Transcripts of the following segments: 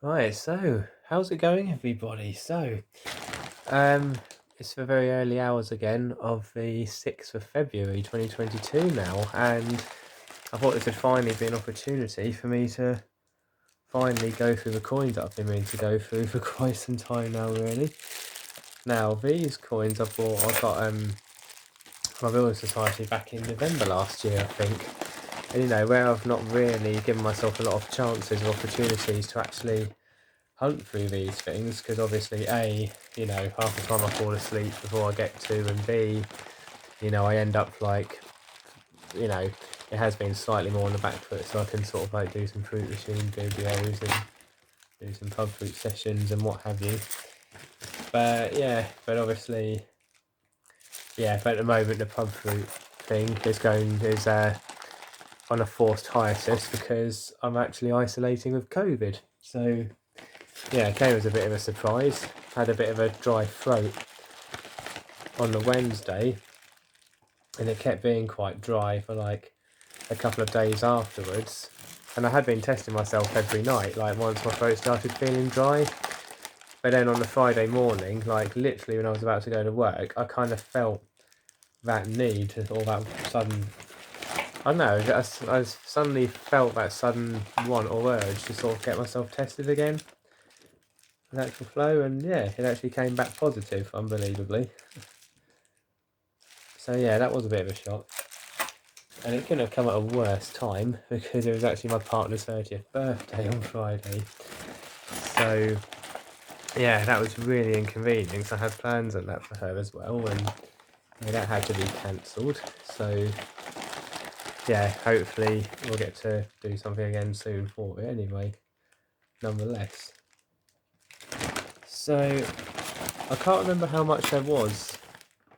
Right, so how's it going, everybody? Um, it's the very early hours again of the 6th of February 2022 now, and I thought this would finally be an opportunity for me to finally go through the coins that I've been meaning to go through for quite some time now, really. Now, these coins I got my Building Society back in November last year, I think. And where I've not really given myself a lot of chances or opportunities to actually hunt through these things, because obviously half the time I fall asleep before I get to, and B, I end up like, it has been slightly more on the back foot, so I can sort of like do some fruit machine videos and do some pub fruit sessions and what have you. But obviously, but at the moment the pub fruit thing is on a forced hiatus because I'm actually isolating with COVID. So yeah, it came as a bit of a surprise. Had a bit of a dry throat on the Wednesday, and it kept being quite dry for like a couple of days afterwards. And I had been testing myself every night, like once my throat started feeling dry. But then on the Friday morning, like literally when I was about to go to work, I kind of felt that need or that sudden, I don't know, I suddenly felt that sudden want or urge to sort of get myself tested again. Natural flow, and yeah, it actually came back positive, unbelievably. So yeah, that was a bit of a shock. And it couldn't have come at a worse time because it was actually my partner's 30th birthday on Friday. So yeah, that was really inconvenient because I had plans and that for her as well, and that had to be cancelled. So yeah, hopefully we'll get to do something again soon for it anyway, nonetheless. So I can't remember how much there was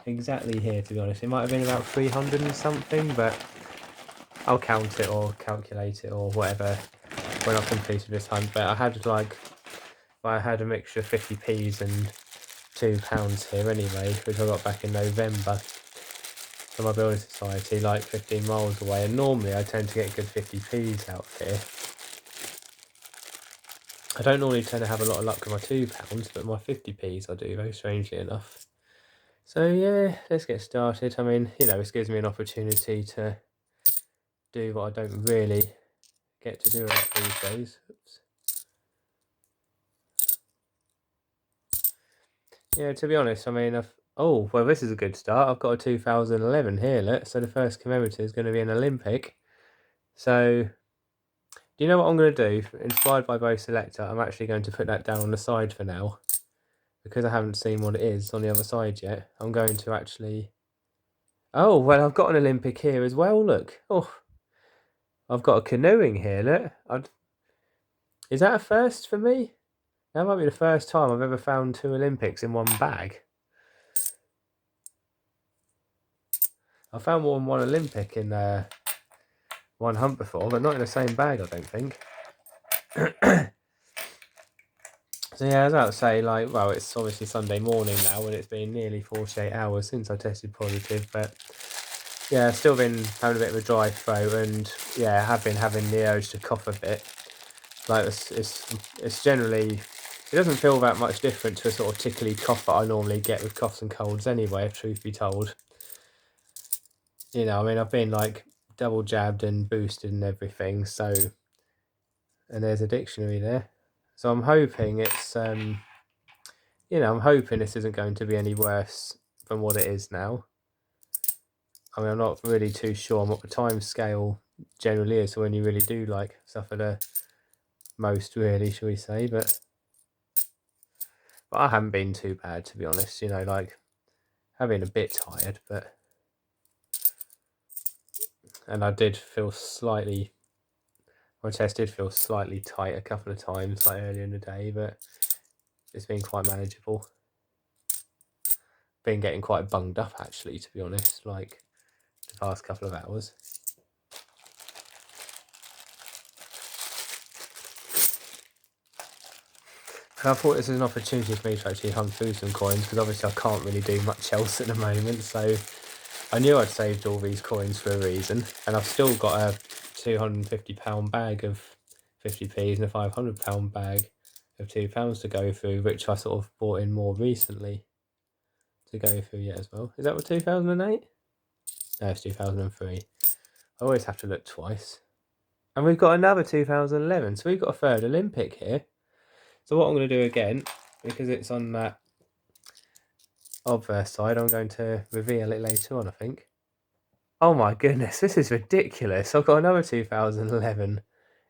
exactly here, to be honest. It might have been about 300 and something, but I'll count it or calculate it or whatever when I've completed this hunt. But I had a mixture of 50p's and £2 here anyway, which I got back in November from my Building Society, like 15 miles away. And normally I tend to get good 50p's out here. I don't normally tend to have a lot of luck with my £2, but my 50p's I do, very strangely enough. So yeah, let's get started. I mean, this gives me an opportunity to do what I don't really get to do a lot these days. Oops. Yeah, to be honest, I mean, oh, well, this is a good start. I've got a 2011 here, look. So the first commemorative is going to be an Olympic. So, do you know what I'm going to do? Inspired by Bo Selector, I'm actually going to put that down on the side for now. Because I haven't seen what it is on the other side yet. I'm going to actually... Oh, well, I've got an Olympic here as well, look. Oh, I've got a canoeing here, look. Is that a first for me? That might be the first time I've ever found two Olympics in one bag. I found more than one Olympic in one hunt before, but not in the same bag, I don't think. So yeah, as I was say, like, well, it's obviously Sunday morning now, and it's been nearly 48 hours since I tested positive, but yeah, still been having a bit of a dry throat, and yeah, I have been having the urge to cough a bit. Like, it's generally, it doesn't feel that much different to a sort of tickly cough that I normally get with coughs and colds anyway, if truth be told. I mean, I've been like double jabbed and boosted and everything, so, and there's a dictionary there. So I'm hoping it's, I'm hoping this isn't going to be any worse than what it is now. I mean, I'm not really too sure on what the time scale generally is, so when you really do like suffer the most, really, shall we say, but I haven't been too bad, to be honest, like, I've been a bit tired, and I did feel slightly, my chest did feel slightly tight a couple of times, like earlier in the day, but it's been quite manageable. Been getting quite bunged up, actually, to be honest, like the past couple of hours. I thought this was an opportunity for me to actually hunt through some coins, because obviously I can't really do much else at the moment, so I knew I'd saved all these coins for a reason, and I've still got a £250 bag of 50p's and a £500 bag of £2 to go through, which I sort of bought in more recently to go through yet as well. Is that what 2008? No, it's 2003. I always have to look twice. And we've got another 2011, so we've got a third Olympic here. So what I'm going to do again, because it's on that obverse side, I'm going to reveal it later on, I think. Oh my goodness, this is ridiculous. I've got another 2011.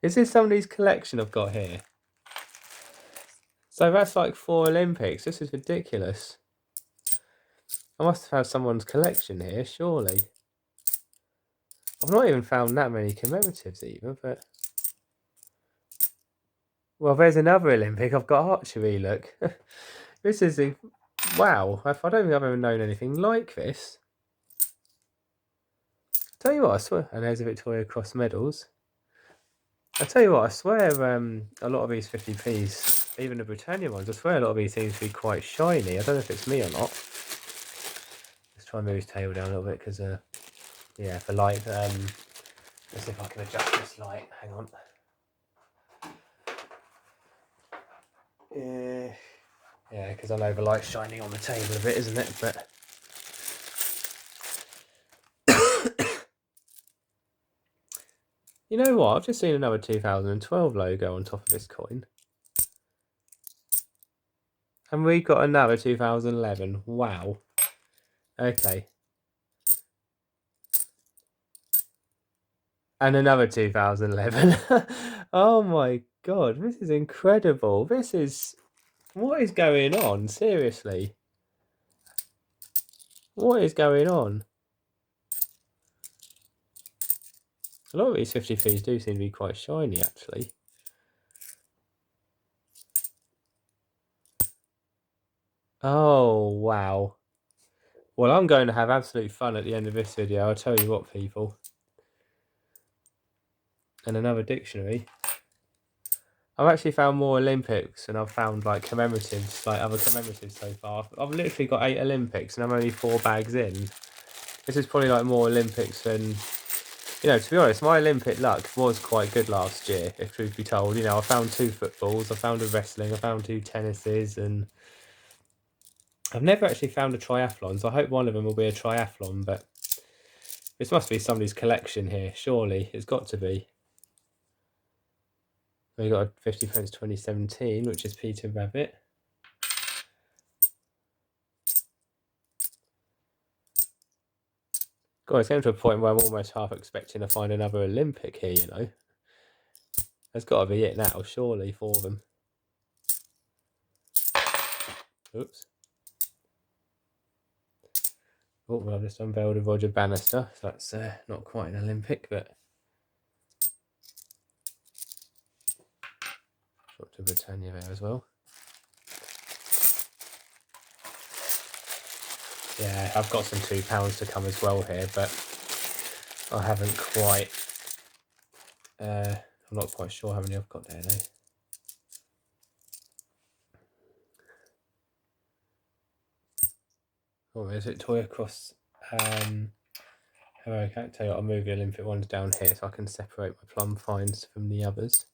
Is this somebody's collection I've got here? So that's like 4 Olympics. This is ridiculous. I must have had someone's collection here, surely. I've not even found that many commemoratives either, but... Well, there's another Olympic. I've got archery, look. This is a... Wow, I don't think I've ever known anything like this. Tell you what, I swear... And there's a Victoria Cross medals. I tell you what, I swear a lot of these 50p's, even the Britannia ones, I swear a lot of these seem to be quite shiny. I don't know if it's me or not. Let's try and move his tail down a little bit because, yeah, for light, let's see if I can adjust this light. Hang on. Yeah, because I know the light's shining on the table a bit, isn't it? But you know what? I've just seen another 2012 logo on top of this coin. And we got another 2011. Wow. Okay. And another 2011. Oh my god, this is incredible. This is... What is going on? Seriously. What is going on? A lot of these 50p's do seem to be quite shiny, actually. Oh, wow. Well, I'm going to have absolute fun at the end of this video, I'll tell you what, people. And another dictionary. I've actually found more Olympics and I've found like commemoratives, like other commemoratives so far. I've literally got 8 Olympics and I'm only 4 bags in. This is probably like more Olympics than... You know, to be honest, my Olympic luck was quite good last year, if truth be told. You know, I found 2 footballs, I found a wrestling, I found 2 tennises, and I've never actually found a triathlon, so I hope one of them will be a triathlon, but this must be somebody's collection here, surely. It's got to be. We got a 50pence 2017, which is Peter Rabbit. God, it's getting to a point where I'm almost half expecting to find another Olympic here, you know. That's got to be it now, surely, for them. Oops. Oh, well, I've just unveiled a Roger Bannister, so that's not quite an Olympic, but... Dropped a Britannia there as well. Yeah, I've got some £2 to come as well here, but I haven't quite... I'm not quite sure how many I've got there, though. Oh, there's Victoria Cross. I can't tell you what, I'll move the Olympic ones down here so I can separate my plum finds from the others.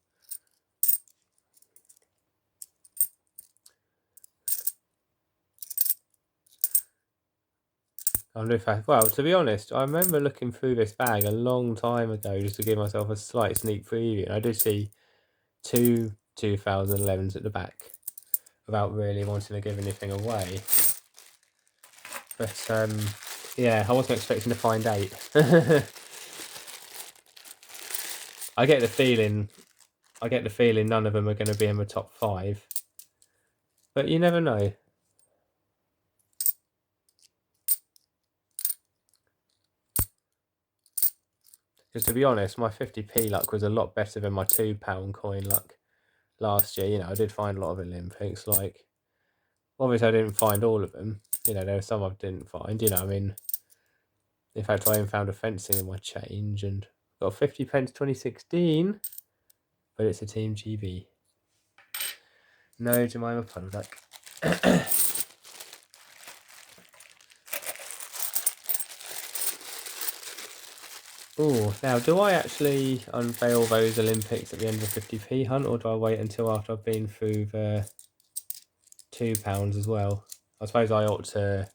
I wonder if well, to be honest, I remember looking through this bag a long time ago just to give myself a slight sneak preview, and I do see 2 2011s at the back without really wanting to give anything away. But yeah, I wasn't expecting to find 8. I get the feeling none of them are going to be in the top 5, but you never know. Because to be honest, my 50p luck was a lot better than my £2 coin luck last year. You know, I did find a lot of Olympics. Like, obviously, I didn't find all of them. You know, there were some I didn't find. You know, I mean, in fact, I even found a fencing in my change and got 50pence 2016, but it's a Team GB. No Jemima Puddle Duck. Oh, now do I actually unveil those Olympics at the end of the 50p hunt, or do I wait until after I've been through the £2 as well? I suppose I ought to.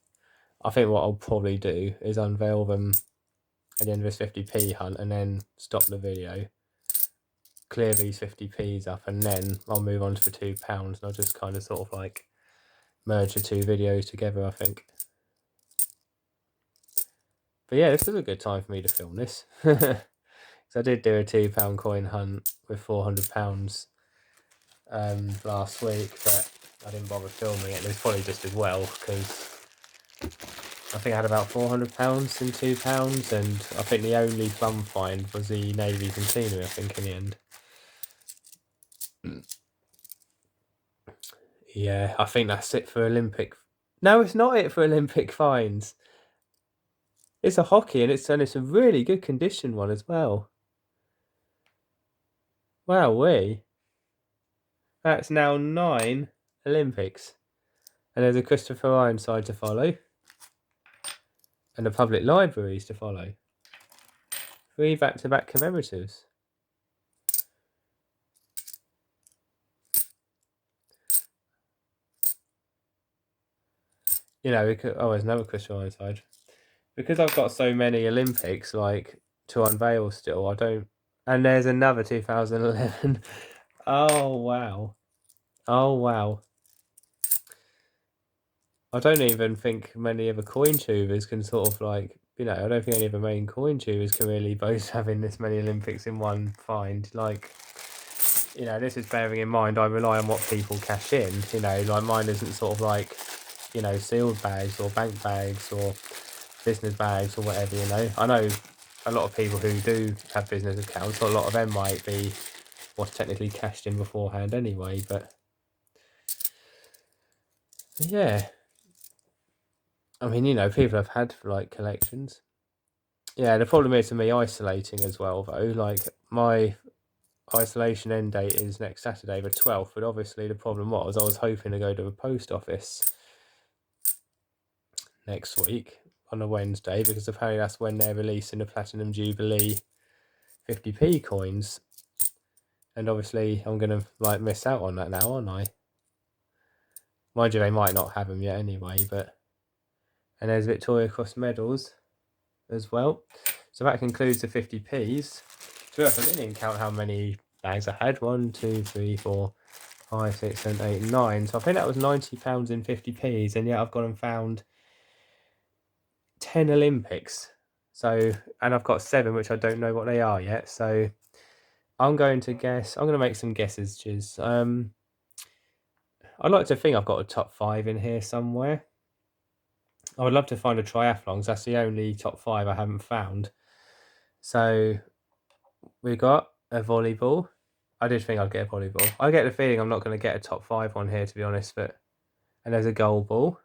I think what I'll probably do is unveil them at the end of this 50p hunt and then stop the video, clear these 50p's up, and then I'll move on to the £2 and I'll just kind of sort of like merge the two videos together, I think. But yeah, this is a good time for me to film this. So I did do a £2 coin hunt with £400 last week, but I didn't bother filming it. It was probably just as well because I think I had about £400 and £2, and I think the only plum find was the Navy container, I think, in the end. Yeah, I think that's it for Olympic. No, it's not it for Olympic finds. It's a hockey, and it's a really good condition one as well. Wowee. That's now 9 Olympics. And there's a Christopher Ironside to follow. And the public libraries to follow. 3 back-to-back commemoratives. You know, there's another Christopher Ironside. Because I've got so many Olympics, like, to unveil still, I don't... And there's another 2011. Oh, wow. Oh, wow. I don't even think many of the coin tubers can sort of like, I don't think any of the main coin tubers can really boast having this many Olympics in one find. Like, this is bearing in mind I rely on what people cash in, like mine isn't sort of like, sealed bags or bank bags or business bags or whatever, I know a lot of people who do have business accounts, a lot of them might be what's technically cashed in beforehand anyway, but yeah. I mean, people have had like collections. Yeah, the problem is for me isolating as well, though. Like, my isolation end date is next Saturday, the 12th, but obviously the problem was I was hoping to go to the post office next week on a Wednesday, because apparently that's when they're releasing the Platinum Jubilee 50p coins. And obviously I'm going to like miss out on that now, aren't I? Mind you, they might not have them yet anyway, but... And there's Victoria Cross medals as well. So that concludes the 50p's. So I didn't even count how many bags I had. 1, 2, 3, 4, 5, 6, 7, 8, 9. So I think that was £90 in 50p's, and yet I've gone and found 10 Olympics. So, and I've got 7, which I don't know what they are yet. So I'm going to make some guesses, Chiz. I'd like to think I've got a top 5 in here somewhere. I would love to find a triathlon, 'cause that's the only top 5 I haven't found. So we got a volleyball. I did think I'd get a volleyball. I get the feeling I'm not going to get a top 5 one here, to be honest. And there's a goal ball.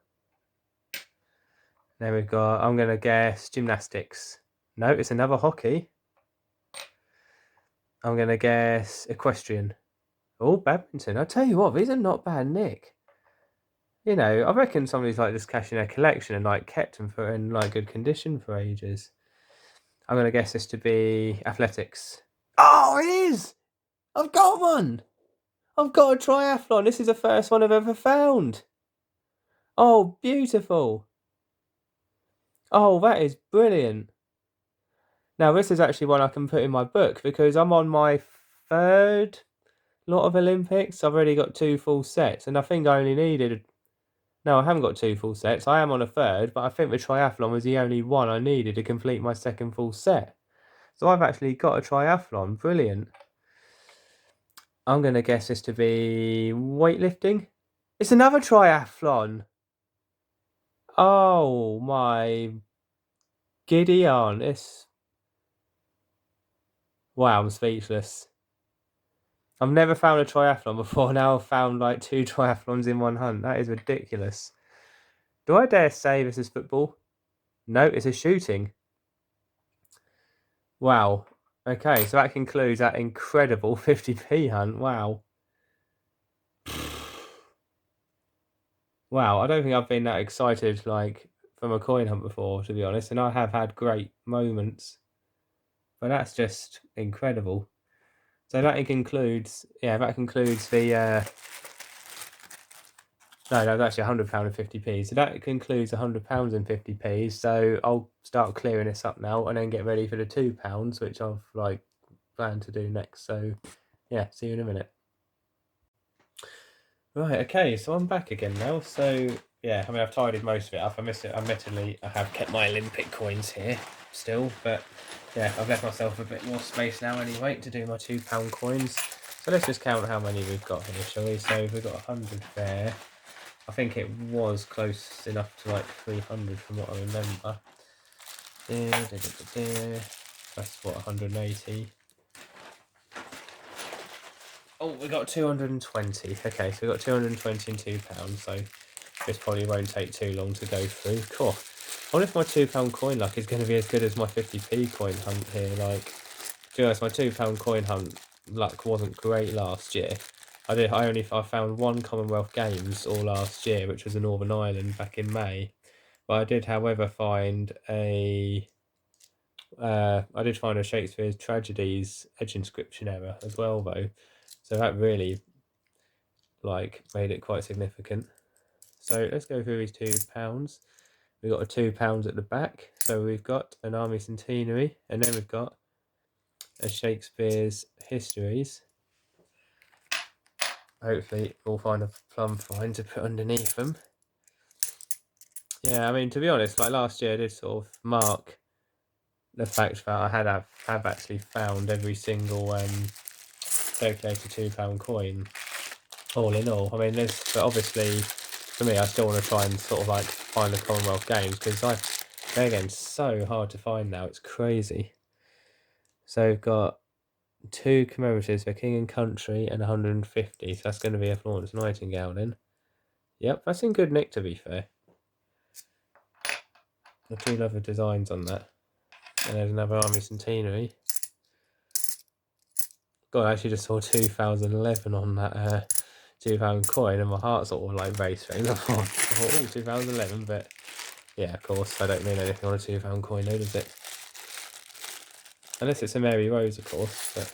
Then we've got, I'm going to guess gymnastics. No, it's another hockey. I'm going to guess equestrian. Oh, badminton. I'll tell you what, these are not bad, Nick. I reckon somebody's like just cashing their collection and like kept them in like good condition for ages. I'm going to guess this to be athletics. Oh, it is! I've got one! I've got a triathlon. This is the first one I've ever found. Oh, beautiful. Oh, that is brilliant. Now, this is actually one I can put in my book because I'm on my 3rd lot of Olympics. I've already got 2 full sets, and I think I only needed... No, I haven't got 2 full sets. I am on a 3rd, but I think the triathlon was the only one I needed to complete my 2nd full set. So I've actually got a triathlon. Brilliant. I'm going to guess this to be weightlifting. It's another triathlon. Oh, my giddy on. Wow, I'm speechless. I've never found a triathlon before. Now I've found like 2 triathlons in one hunt. That is ridiculous. Do I dare say this is football? No, it's a shooting. Wow. Okay, so that concludes that incredible 50p hunt. Wow. Wow, I don't think I've been that excited like from a coin hunt before, to be honest, and I have had great moments. but that's just incredible. So that includes, that concludes the, no, that's actually £100 and 50p. So that concludes £100 and 50p. So I'll start clearing this up now and then get ready for the £2, which I've like planned to do next. So yeah, see you in a minute. Right, okay, so I'm back again now. So yeah, I mean, I've tidied most of it up. Admittedly, I have kept my Olympic coins here still, but yeah, I've left myself a bit more space now anyway to do my £2 coins. So let's just count how many we've got here, shall we? So we've got 100 there. I think it was close enough to like 300 from what I remember. That's what, 180. Oh, we got 220. Okay, so we got 220 and £2, so this probably won't take too long to go through. Cool. I wonder if my £2 coin luck is going to be as good as my 50p coin hunt here. Like, to be honest, my £2 coin hunt luck wasn't great last year. I found one Commonwealth Games all last year, which was in Northern Ireland back in May. But I did, however, find a Shakespeare's Tragedies edge inscription error as well, though. So that really like made it quite significant. So let's go through these £2. We've got a £2 at the back. So we've got an Army Centenary, and then we've got a Shakespeare's Histories. Hopefully we'll find a plum find to put underneath them. Yeah, I mean, to be honest, like last year I did sort of mark the fact that I have actually found every single circulated £2 coin, all in all. I mean, but obviously for me, I still want to try and sort of like find the Commonwealth Games, because they're getting so hard to find now. It's crazy. So we've got 2 commemoratives for King and Country and 150. So that's going to be a Florence Nightingale then. Yep, that's in good nick, to be fair. I do love the designs on that. And there's another Army Centenary. God, I actually just saw 2011 on that £2 coin, and my heart sort of like raced things. I thought, oh, 2011, but yeah, of course, I don't mean anything on a £2 coin, though, does it? Unless it's a Mary Rose, of course, but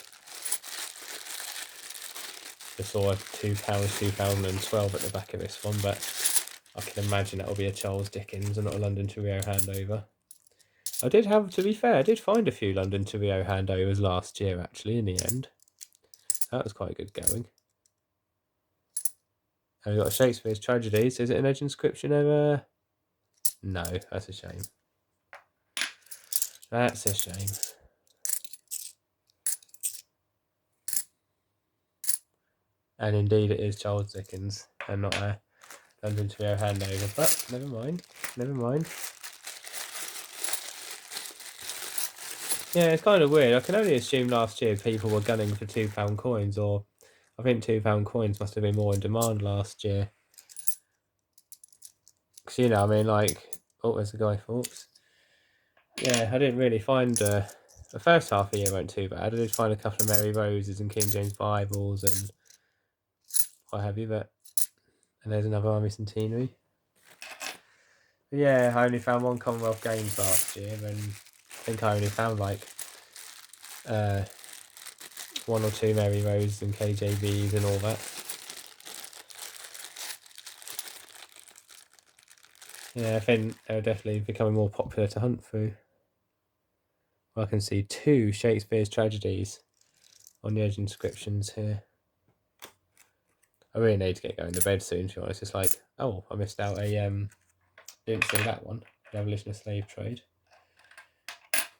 just saw a £2 2012 at the back of this one, but I can imagine that'll be a Charles Dickens and not a London to Rio handover. To be fair, I did find a few London to Rio handovers last year, actually, in the end. That was quite good going. And we've got Shakespeare's Tragedies. Is it an edge inscription ever? No, that's a shame. That's a shame. And indeed it is Charles Dickens and not a London to Rio handover, but never mind. Yeah, it's kind of weird. I can only assume last year people were gunning for £2 coins, or I think £2 coins must have been more in demand last year. Because, I mean, like, oh, there's a guy, folks. Yeah, I didn't really find the first half of the year weren't too bad. I did find a couple of Mary Roses and King James Bibles and what have you, and there's another Army Centenary. But yeah, I only found one Commonwealth Games last year, and I think I only found like 1 or 2 Mary Roses and KJVs and all that. Yeah, I think they're definitely becoming more popular to hunt through. Well, I can see 2 Shakespeare's Tragedies on the edge inscriptions here. I really need to get going to bed soon, to be honest. It's like, oh, I missed out didn't see that one, the Abolition of Slave Trade.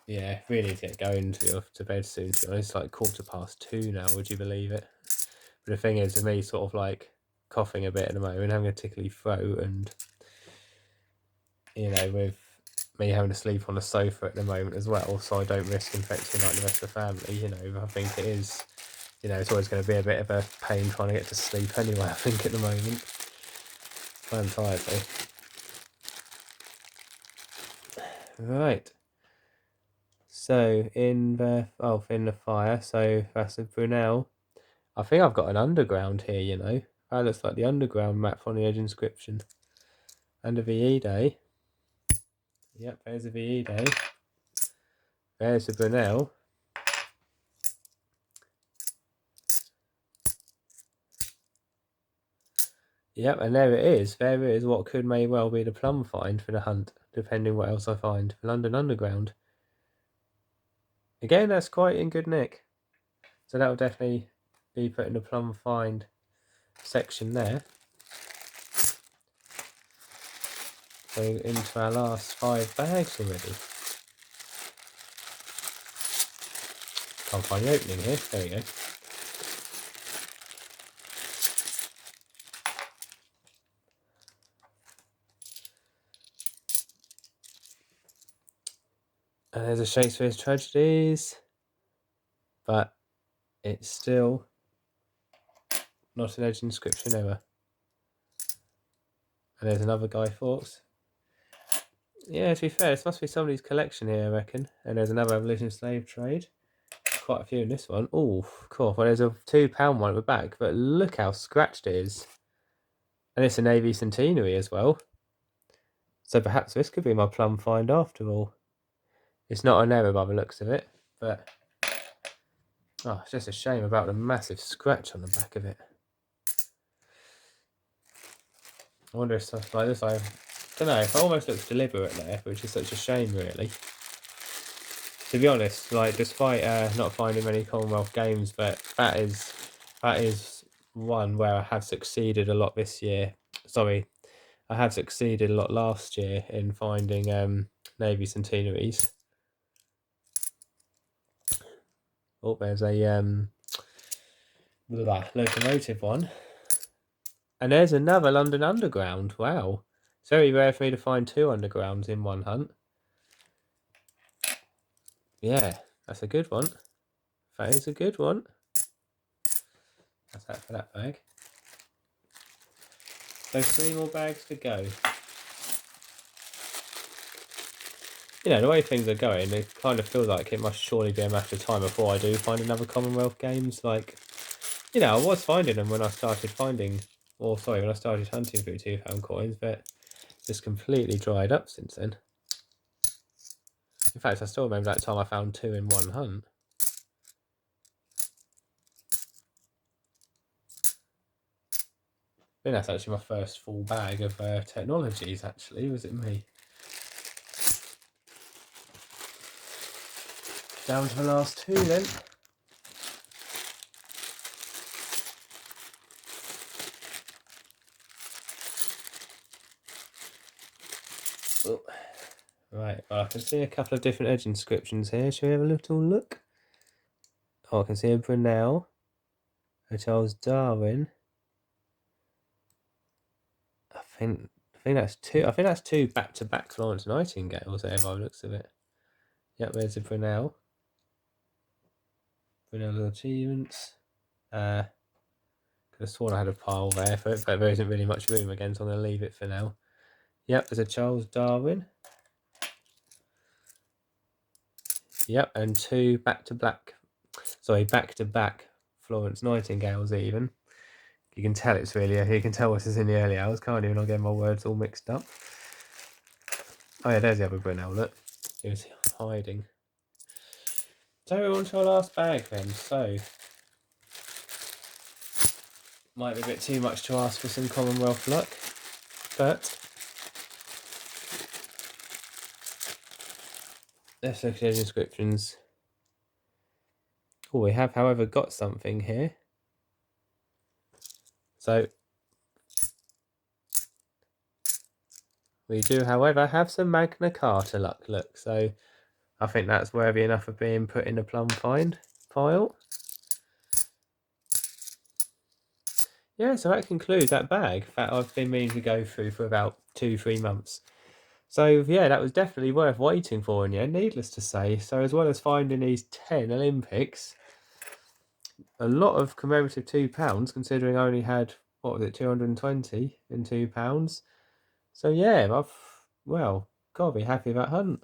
Yeah, really need to get going to bed soon, to be honest. It's like 2:15 now, would you believe it? But the thing is, with me sort of like coughing a bit at the moment, having a tickly throat, and with me having to sleep on the sofa at the moment as well, so I don't risk infecting like the rest of the family, I think it is, it's always going to be a bit of a pain trying to get to sleep anyway, I think, at the moment. I'm tired though. Right. So in the fire, so that's a Brunel. I think I've got an underground here, That looks like the underground map on the edge inscription. And a VE day. Yep, there's a VE day. There's a Brunel. Yep, and there it is. There is what could may well be the plum find for the hunt, depending what else I find. London Underground. Again, that's quite in good nick. So that will definitely be put in the plum find section there. So into our last 5 bags already. Can't find the opening here. There we go. And there's a Shakespeare's Tragedies, but it's still not an Edge Inscription error. And there's another Guy Fawkes. Yeah, to be fair, this must be somebody's collection here, I reckon. And there's another Abolition Slave Trade. Quite a few in this one. Oh, cool. Well, there's a £2 one at the back, but look how scratched it is. And it's a Navy Centenary as well. So perhaps this could be my plum find after all. It's not an error by the looks of it, but oh, it's just a shame about the massive scratch on the back of it. I wonder if stuff like this, I don't know, it almost looks deliberate there, which is such a shame really. To be honest, like despite not finding many Commonwealth games, but that is one where I have succeeded a lot this year. Sorry, I have succeeded a lot last year in finding Navy Centenaries. Oh, there's a locomotive one. And there's another London Underground. Wow. It's very rare for me to find 2 undergrounds in one hunt. Yeah, that's a good one. That is a good one. That's that for that bag. So 3 more bags to go. You know, the way things are going, it kind of feels like it must surely be a matter of time before I do find another Commonwealth Games. Like, you know, I was finding them when I started finding, or sorry, when I started hunting through £2 coins, but just completely dried up since then. In fact, I still remember that time I found 2 in one hunt. I think that's actually my first full bag of technologies, actually, was it me? Down to the last 2 then. Oh. Right, well, I can see a couple of different edge inscriptions here. Shall we have a little look? Oh, I can see a Brunel, a Charles Darwin. I think that's 2. I think that's 2 back-to-back Florence Nightingales there by the looks of it. Yep, there's a Brunel. Brunel's achievements. Could have sworn I had a pile there for it, but there isn't really much room again, so I'm going to leave it for now. Yep, there's a Charles Darwin. Yep, and 2 back-to-back Florence Nightingales even. You can tell it's really, you can tell this is in the early hours, can't you? And I'm getting my words all mixed up. Oh yeah, there's the other Brunel, look. He was hiding. So we're on to our last bag then, so might be a bit too much to ask for some Commonwealth luck, but let's look at those inscriptions. Oh, we have, however, got something here. So we do, however, have some Magna Carta luck, look. So I think that's worthy enough of being put in the plum find pile. Yeah, so that concludes that bag that I've been meaning to go through for about 2-3 months. So yeah, that was definitely worth waiting for in the end, needless to say. So as well as finding these 10 Olympics, a lot of commemorative £2, considering I only had, what was it, 220 in £2. So yeah, gotta be happy with that hunt.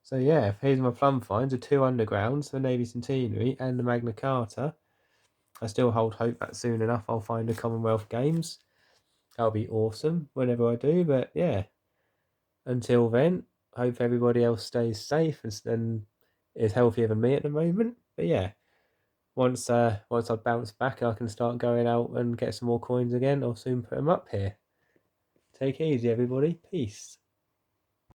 So yeah, here's my plum finds, the 2 undergrounds, the Navy Centenary and the Magna Carta. I still hold hope that soon enough I'll find the Commonwealth Games. That'll be awesome whenever I do, but yeah. Until then, I hope everybody else stays safe and is healthier than me at the moment. But yeah, once I bounce back, I can start going out and get some more coins again. I'll soon put them up here. Take it easy, everybody. Peace.